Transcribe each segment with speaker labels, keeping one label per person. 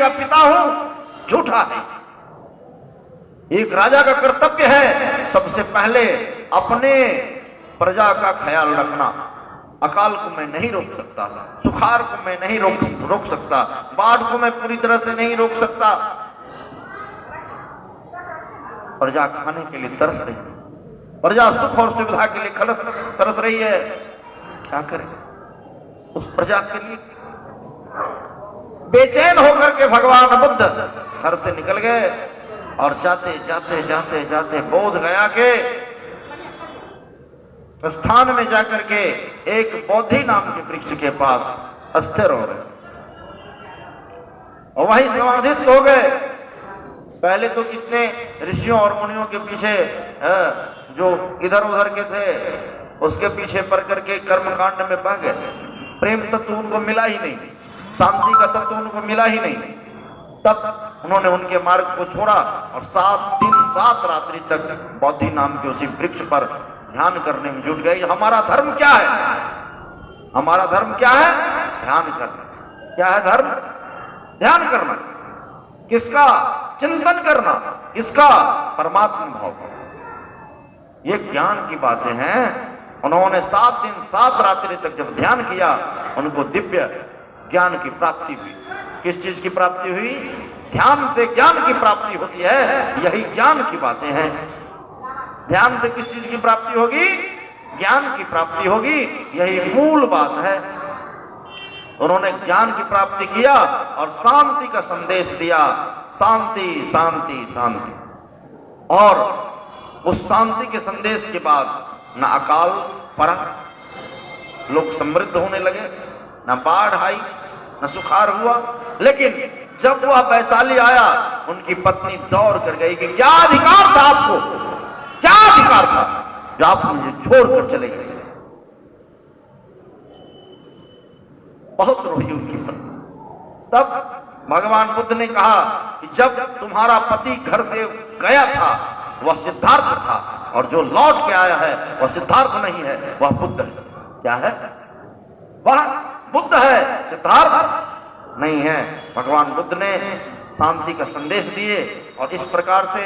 Speaker 1: का पिता हूं, झूठा है। एक राजा का कर्तव्य है सबसे पहले अपने प्रजा का ख्याल रखना। अकाल को मैं नहीं रोक सकता, सुखाड़ को मैं नहीं रोक सकता, बाढ़ को मैं पूरी तरह से नहीं रोक सकता। प्रजा खाने के लिए तरस रही है, प्रजा सुख और सुविधा के लिए तरस रही है, क्या करें? उस प्रजा के लिए बेचैन होकर के भगवान बुद्ध घर से निकल गए और जाते जाते जाते जाते बोध गया के स्थान में जाकर के एक बोधि नाम के वृक्ष के पास अस्थिर हो गए और वहीं समाधिस्थ हो गए। पहले तो कितने ऋषियों और मुनियों के पीछे जो इधर उधर के थे उसके पीछे पड़ करके कर्मकांड में बह गए। प्रेम तत्व उनको मिला ही नहीं, शांति का तत्व उनको मिला ही नहीं। तब उन्होंने उनके मार्ग को छोड़ा और 7 दिन 7 रात्रि तक बोधि नाम के उसी वृक्ष पर ध्यान करने में जुट गए। हमारा धर्म क्या है? हमारा धर्म क्या है? ध्यान करना। क्या है धर्म? ध्यान करना। किसका? चिंतन करना। किसका? परमात्मा भाव। ये ज्ञान की बातें हैं। उन्होंने 7 दिन 7 रात्रि तक जब ध्यान किया, उनको दिव्य ज्ञान की प्राप्ति हुई। किस चीज की प्राप्ति हुई? ध्यान से ज्ञान की प्राप्ति होती है। यही ज्ञान की बातें हैं। ध्यान से किस चीज की प्राप्ति होगी? ज्ञान की प्राप्ति होगी। यही मूल बात है। उन्होंने ज्ञान की प्राप्ति किया और शांति का संदेश दिया। शांति शांति शांति। और उस शांति के संदेश के बाद न अकाल पड़ा, लोग समृद्ध होने लगे, न बाढ़ आई, न सुखाड़ हुआ। लेकिन जब वह वैशाली आया, उनकी पत्नी दौड़ कर गई कि क्या अधिकार था आपको? क्या अधिकार था जो आप मुझे छोड़कर चले गए? बहुत रोई उनकी पत्नी। तब भगवान बुद्ध ने कहा कि जब तुम्हारा पति घर से गया था वह सिद्धार्थ था, और जो लौट के आया है वह सिद्धार्थ नहीं है, वह बुद्ध है। क्या है? वह बुद्ध है, सिद्धार्थ नहीं है। भगवान बुद्ध ने शांति का संदेश दिए और इस प्रकार से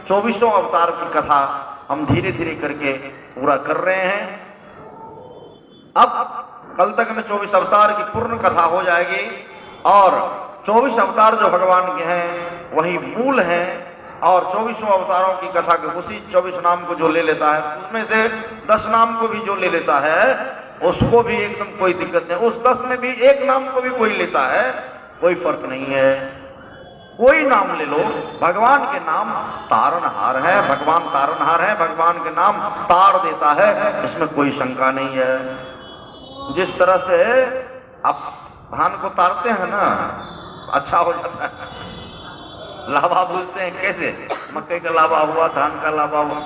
Speaker 1: 24 अवतार की कथा हम धीरे धीरे करके पूरा कर रहे हैं। अब कल तक में 24 अवतार की पूर्ण कथा हो जाएगी और 24 अवतार जो भगवान के हैं वही मूल हैं। और 24 अवतारों की कथा के उसी 24 नाम को जो ले लेता है, उसमें से 10 नाम को भी जो ले लेता है उसको भी एकदम कोई दिक्कत नहीं। उस 10 में भी एक नाम को भी कोई लेता है, कोई फर्क नहीं है। कोई नाम ले लो, भगवान के नाम तारनहार है। भगवान तारनहार है, भगवान के नाम तार देता है, इसमें कोई शंका नहीं है। जिस तरह से आप धान को तारते हैं ना, अच्छा हो जाता है। लावा बोलते हैं, कैसे? मक्के का लावा हुआ, धान का लावा हुआ।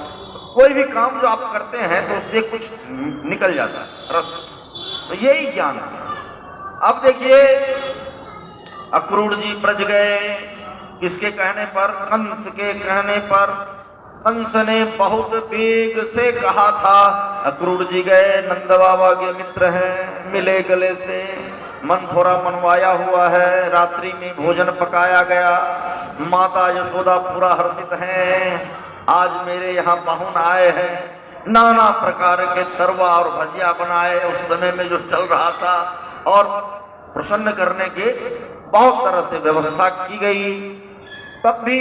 Speaker 1: कोई भी काम जो आप करते हैं तो उससे कुछ निकल जाता है रस। तो यही ज्ञान है। अब देखिए, अक्रूर जी ब्रज गए। किसके कहने पर? कंस के कहने पर। कंस ने बहुत वेग से कहा था। अक्रूर जी गए, नंद बाबा के मित्र हैं, मिले गले से, मन थोड़ा मनवाया हुआ है। रात्रि में भोजन पकाया गया। माता यशोदा पूरा हर्षित हैं। आज मेरे यहाँ पाहुन आए हैं। नाना प्रकार के तरुआ और भजिया बनाए उस समय में जो चल रहा था, और प्रसन्न करने की बहुत तरह से व्यवस्था की गई। तब भी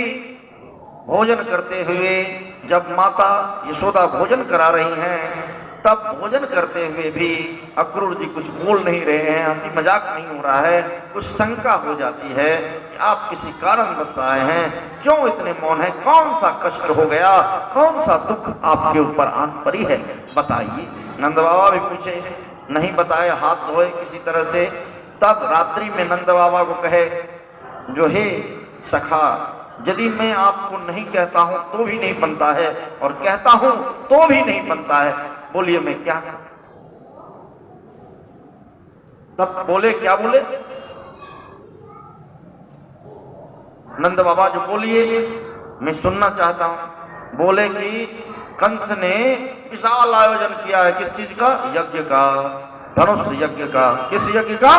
Speaker 1: भोजन करते हुए, जब माता यशोदा भोजन करा रही हैं, तब भोजन करते हुए भी अक्रूर जी कुछ बोल नहीं रहे हैं, हंसी मजाक नहीं हो रहा है। कुछ शंका हो जाती है कि आप किसी कारणवश आए हैं, क्यों इतने मौन है? कौन सा कष्ट हो गया? कौन सा दुख आपके ऊपर आन पड़ी है? बताइए। नंद बाबा भी पूछे, नहीं बताए, हाथ धोए किसी तरह से। तब रात्रि में नंद बाबा को कहे, जो हे सखा, यदि मैं आपको नहीं कहता हूं तो भी नहीं बनता है, और कहता हूं तो भी नहीं बनता है, बोलिए मैं क्या करूं? तब बोले, क्या बोले? नंद बाबा जो बोलिए, मैं सुनना चाहता हूं। बोले कि कंस ने विशाल आयोजन किया है। किस चीज का? यज्ञ का, धनुष यज्ञ का। किस यज्ञ का?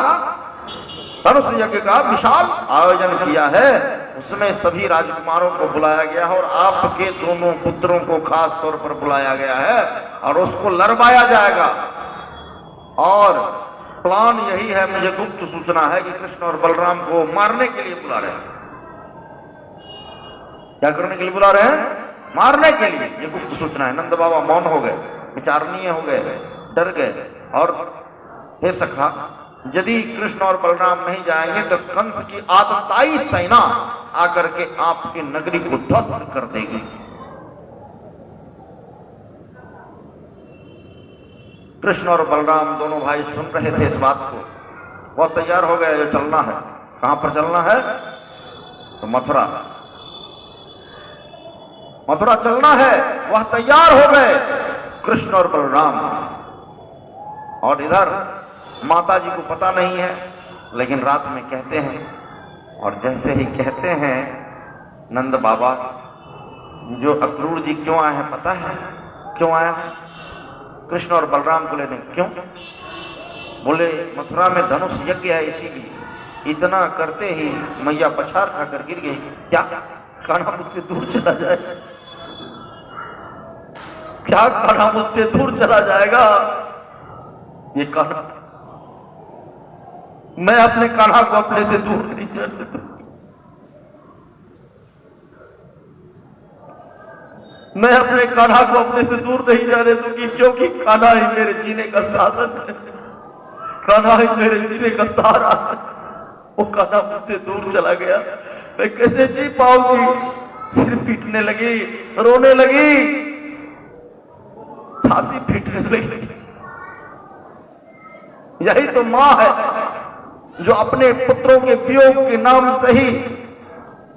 Speaker 1: धनुष यज्ञ का विशाल आयोजन किया है। उसमें सभी राजकुमारों को बुलाया गया है और आपके दोनों पुत्रों को खास तौर पर बुलाया गया है और उसको लड़वाया जाएगा। और प्लान यही है, मुझे गुप्त सूचना है कि कृष्ण और बलराम को मारने के लिए बुला रहे हैं। क्या करने के लिए बुला रहे हैं? मारने के लिए। ये गुप्त सूचना है। नंद बाबा मौन हो गए, विचारणीय हो गए, डर गए। और हे सखा, यदि कृष्ण और बलराम नहीं जाएंगे तो कंस की आतताई सेना आकर के आपकी नगरी को ध्वस्त कर देगी। कृष्ण और बलराम दोनों भाई सुन रहे थे इस बात को। बहुत तैयार हो गए, जो चलना है। कहां पर चलना है? तो मथुरा। मथुरा चलना है। वह तैयार हो गए कृष्ण और बलराम। और इधर माता जी को पता नहीं है, लेकिन रात में कहते हैं। और जैसे ही कहते हैं, नंद बाबा जो अक्रूर जी क्यों आए हैं पता है? क्यों आया है? कृष्ण और बलराम को लेने। क्यों? बोले मथुरा में धनुष यज्ञ है, इसीलिए। इतना करते ही मैया पछाड़ खाकर गिर गई। क्या कान्हा मुझसे दूर चला जाए? क्या कान्हा मुझसे दूर चला जाएगा? ये कान्हा, मैं अपने कान्हा को अपने से दूर नहीं जाने दूंगी। मैं अपने कान्हा को अपने से दूर नहीं जाने दूंगी, क्योंकि कान्हा ही मेरे जीने का साधन है। कान्हा ही मेरे जीने का सहारा है। वो कान्हा मुझसे दूर चला गया, मैं कैसे जी पाऊंगी? सिर पीटने लगी, रोने लगी, छाती पीटने लगी। यही तो मां है जो अपने पुत्रों के वियोग के नाम से ही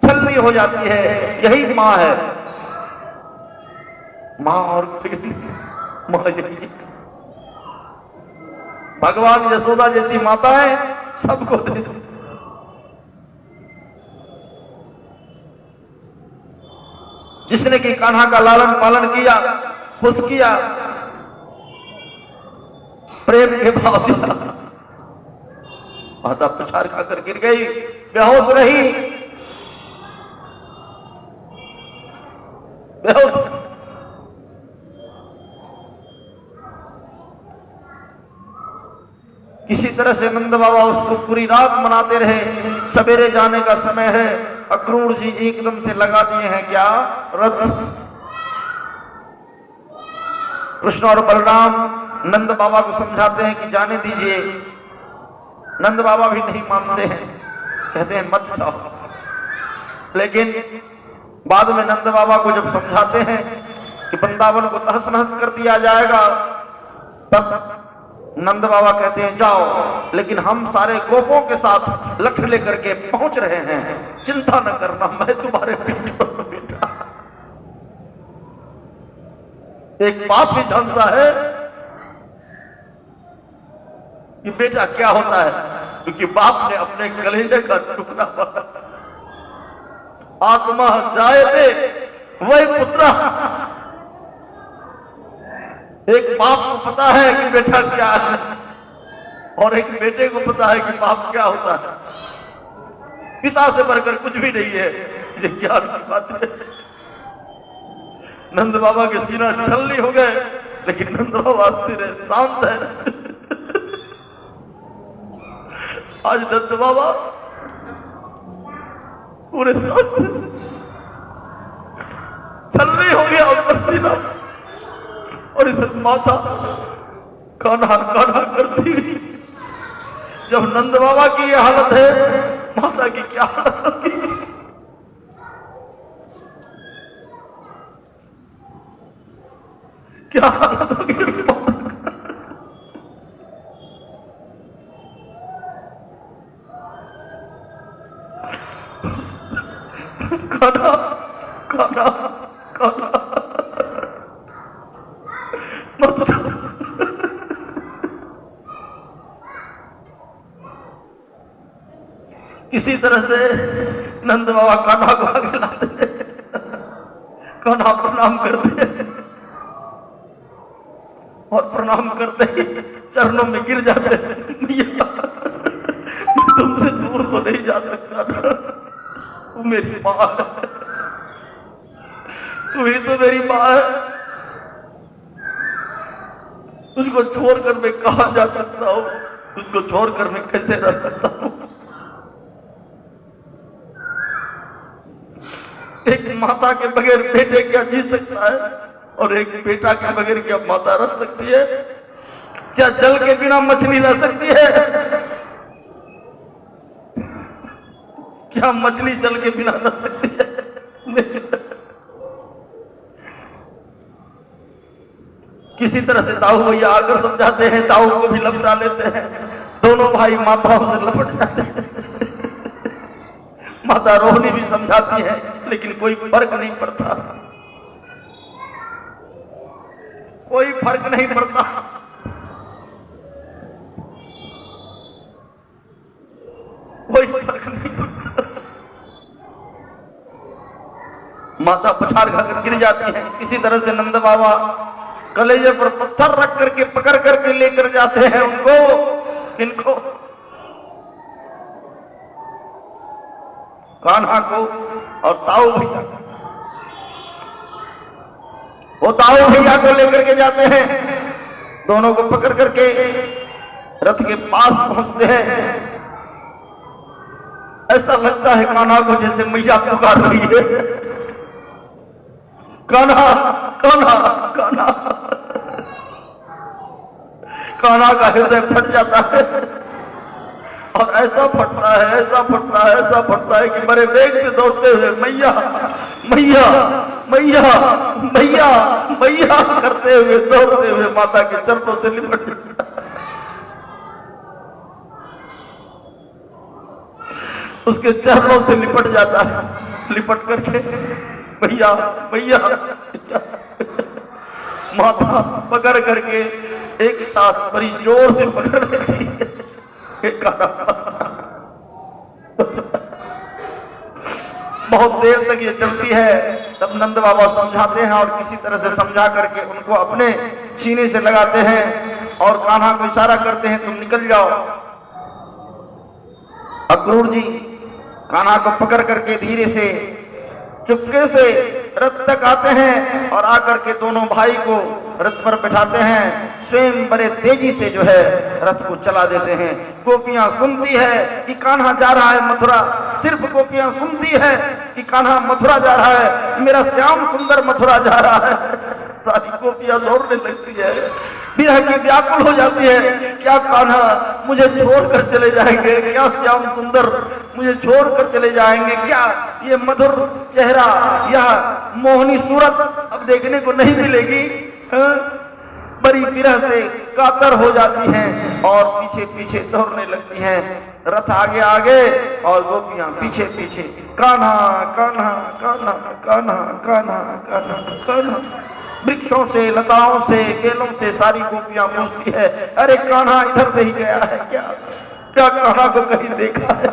Speaker 1: छलनी हो जाती है। यही मां है। मां और मां यही। भगवान यशोदा जैसी माताएं सबको दे दो। जिसने कि कान्हा का लालन पालन किया, खुश किया, प्रेम के भाव दिया। माता पछाड़ खाकर गिर गई, बेहोश रही। बेहोश। किसी तरह से नंद बाबा उसको पूरी रात मनाते रहे। सवेरे जाने का समय है। अक्रूर जी एकदम से लगा दिए हैं क्या? रथ। कृष्ण और बलराम नंद बाबा को समझाते हैं कि जाने दीजिए। नंद बाबा भी नहीं मानते हैं, कहते हैं मत जाओ। लेकिन बाद में नंद बाबा को जब समझाते हैं कि वृंदावन को तहस नहस कर दिया जाएगा, तब नंद बाबा कहते हैं जाओ, लेकिन हम सारे गोपों के साथ लठ लेकर के पहुंच रहे हैं, चिंता न करना, मैं तुम्हारे पीठ पर बैठा। एक बाप भी जानता है कि बेटा क्या होता है, क्योंकि बाप ने अपने कलेजे का टुकड़ा मारा। आत्मा जाए थे वही पुत्रा। एक बाप को पता है कि बेटा क्या है, और एक बेटे को पता है कि बाप क्या होता है। पिता से बढ़कर कुछ भी नहीं है। ये ज्ञान की बात है। नंद बाबा के सीना छलनी हो गए, लेकिन नंद बाबा स्थिर है, शांत है। आज नंद बाबा पूरे साथ छलनी हो गया उनका सीना, और इधर माता कान्हा कान्हा करती हुई। जब नंद बाबा की ये हालत है, माता की क्या हालत होगी? क्या हालत होगी इस माता? कान्हा कान्हा कान्हा किसी तरह से नंद बाबा कान्हा को आगे लाते, कान्हा प्रणाम करते, और प्रणाम करते ही चरणों में गिर जाते। मैं तुमसे नहीं जा सकता ना। तू मेरी माँ है, तू ही तो मेरी माँ है। तुझको छोड़कर मैं कहां जा सकता हूं, तुझको छोड़कर मैं कैसे रह सकता हूं। एक माता के बगैर बेटे क्या जी सकता है, और एक बेटा के बगैर क्या माता रह सकती है? क्या जल के बिना मछली रह सकती है? क्या मछली जल के बिना रह सकती है? नहीं। किसी तरह से ताऊ भैया आकर समझाते हैं, ताऊ को भी लपटा लेते हैं, दोनों भाई माताओं से लपट जाते हैं। माता रोहिणी भी समझाती है, लेकिन कोई फर्क नहीं पड़ता, कोई फर्क नहीं पड़ता। कोई फर्क नहीं पड़ता। माता पछाड़ खाकर गिर जाती है। किसी तरह से नंद बाबा कलेजे पर पत्थर रख करके पकड़ करके लेकर जाते हैं उनको, इनको, कान्हा को और ताऊ भैया। वो ताऊ भैया को लेकर के जाते हैं, दोनों को पकड़ करके रथ के पास पहुंचते हैं। ऐसा लगता है कान्हा को जैसे मैया पुकार रही है, कान्हा कान्हा कान्हा। कान्हा का हृदय फट जाता है, और ऐसा फटता है, ऐसा फटता है, ऐसा फटता है कि बड़े वेग से दौड़ते हुए मैया मैया मैया मैया मैया करते हुए दौड़ते हुए माता के चरणों से लिपट जाता है। उसके चरणों से लिपट जाता है, लिपट करके मैया मैया माता पकड़ करके एक साथ बड़ी जोर से पकड़ लेती है। बहुत देर तक ये चलती है। तब नंद बाबा समझाते हैं, और किसी तरह से समझा करके उनको अपने सीने से लगाते हैं और कान्हा को इशारा करते हैं, तुम निकल जाओ। अक्रूर जी कान्हा को पकड़ करके धीरे से चुपके से रथ तक आते हैं, और आकर के दोनों भाई को रथ पर बैठाते हैं। स्वयं बड़े तेजी से जो है रथ को चला देते हैं। गोपियां सुनती है कि कान्हा जा रहा है मथुरा, सिर्फ गोपियां सुनती है कि कान्हा मथुरा जा रहा है, मेरा श्याम सुंदर मथुरा जा रहा है। सारी गोपियां दौड़ने लगती है, विरह की व्याकुल हो जाती है। क्या कान्हा मुझे छोड़कर चले जाएंगे? क्या श्याम सुंदर मुझे छोड़कर चले जाएंगे? क्या ये मधुर चेहरा, यह मोहनी सूरत अब देखने को नहीं मिलेगी? बड़ी विरह से कातर हो जाती हैं और पीछे पीछे दौड़ने लगती हैं। रथ आगे आगे और गोपियां पीछे पीछे। कान्हा कान्हा कान्हा कान्हा कान्हा कान्हा कान्हा। वृक्षों से, लताओं से, बेलों से सारी गोपियां पूछती है, अरे कान्हा इधर से ही गया है क्या? क्या कान्हा को कहीं देखा है?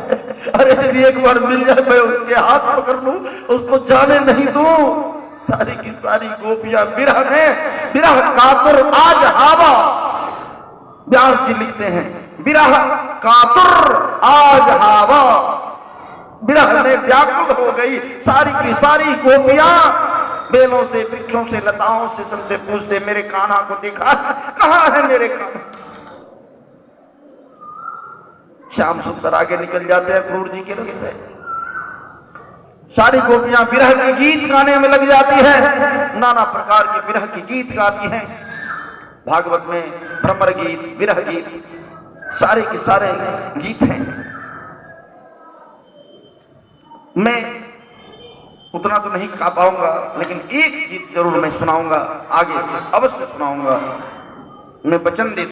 Speaker 1: अरे यदि एक बार मिल जाए मैं उसके हाथ पकड़ लूं, उसको जाने नहीं दूं। सारी की सारी गोपियां विरह में, विरह कातुर आज हावा। व्यास जी लिखते हैं, विरह कातुर आज हावा। विरह में व्याकुल हो गई सारी की सारी गोपियां। बेलों से, वृक्षों से, लताओं से सबसे पूछते, मेरे कान्हा को देखा? कहां है मेरे कान्हा? श्याम सुंदर आगे निकल जाते हैं अक्रूर जी के रथ से। सारी गोपियां विरह के गीत गाने में लग जाती है, नाना प्रकार के विरह के गीत गाती हैं। भागवत में भ्रमर गीत, विरह गीत, सारे के सारे गीत हैं। मैं उतना तो नहीं गा पाऊंगा, लेकिन एक गीत जरूर मैं सुनाऊंगा, आगे अवश्य सुनाऊंगा। मैं वचन देता